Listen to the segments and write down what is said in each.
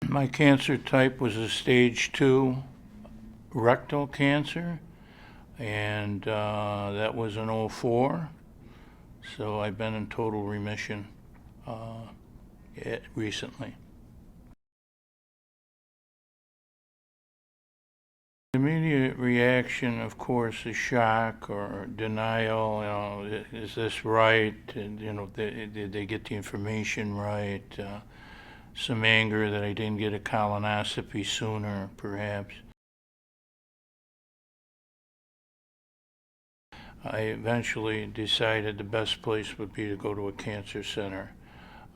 My cancer type was a stage 2 rectal cancer, and that was in '04. So I've been in total remission recently. Immediate reaction, of course, is shock or denial. Is this right? And, did they get the information right? Some anger that I didn't get a colonoscopy sooner, perhaps. I eventually decided the best place would be to go to a cancer center.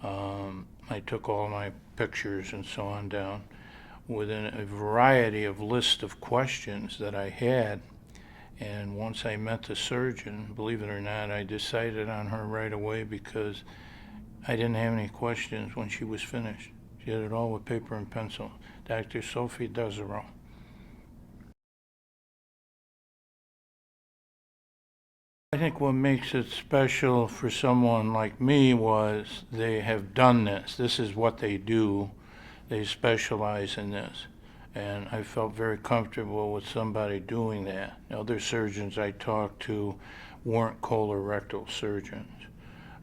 I took all my pictures and so on down within a variety of list of questions that I had. And once I met the surgeon, believe it or not, I decided on her right away because I didn't have any questions when she was finished. She had it all with paper and pencil. Dr. Sophie Desereau. I think what makes it special for someone like me was they have done this. This is what they do. They specialize in this. And I felt very comfortable with somebody doing that. Other surgeons I talked to weren't colorectal surgeons.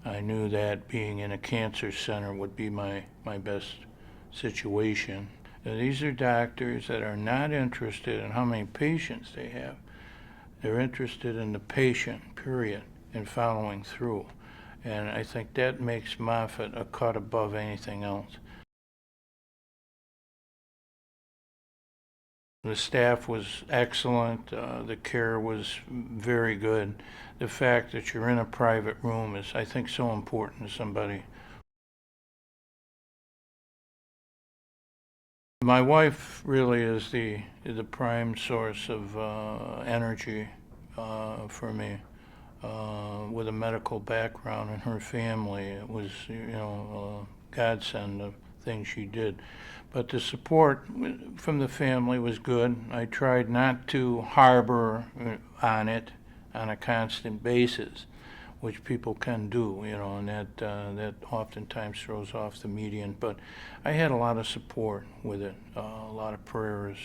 I knew that being in a cancer center would be my best situation. Now, these are doctors that are not interested in how many patients they have. They're interested in the patient, period, and following through. And I think that makes Moffitt a cut above anything else. The staff was excellent. The care was very good. The fact that you're in a private room is, I think, so important to somebody. My wife really is the prime source of energy for me. With a medical background in her family, it was, a godsend of things she did. But the support from the family was good. I tried not to harbor on it on a constant basis, which people can do, and that oftentimes throws off the median. But I had a lot of support with it, a lot of prayers.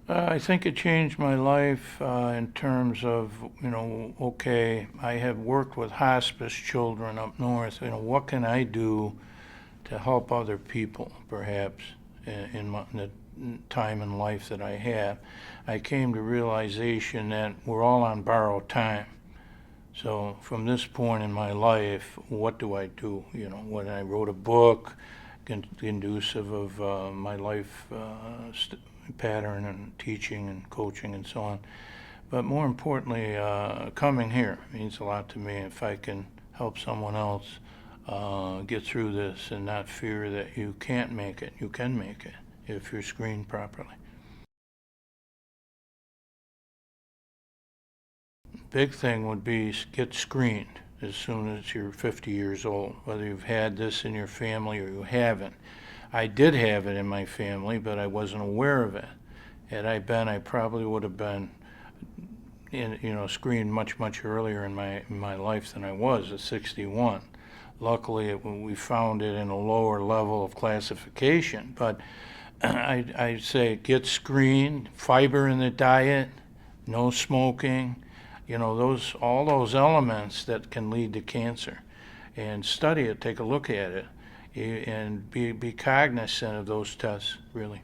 I think it changed my life in terms of, okay, I have worked with hospice children up north. What can I do to help other people, perhaps, in the time in life that I have? I came to realization that we're all on borrowed time. So from this point in my life, what do I do? When I wrote a book conducive of my life pattern and teaching and coaching and so on. But more importantly, coming here means a lot to me. If I can help someone else get through this and not fear that you can't make it, you can make it if you're screened properly. Big thing would be get screened as soon as you're 50 years old, whether you've had this in your family or you haven't. I did have it in my family, but I wasn't aware of it. Had I been, I probably would have been, screened much earlier in my life than I was at 61. Luckily, we found it in a lower level of classification. But I'd say get screened, fiber in the diet, no smoking, all those elements that can lead to cancer, and study it, take a look at it, and be cognizant of those tests, really.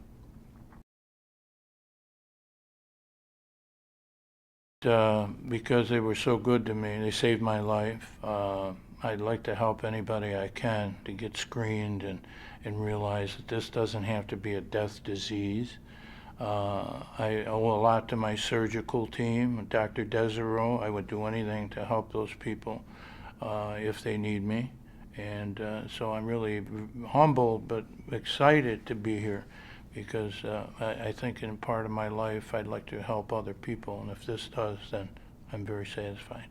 Because they were so good to me, they saved my life. I'd like to help anybody I can to get screened and realize that this doesn't have to be a death disease. I owe a lot to my surgical team, Dr. Desereau. I would do anything to help those people if they need me. And so I'm really humbled but excited to be here because I think in part of my life I'd like to help other people. And if this does, then I'm very satisfied.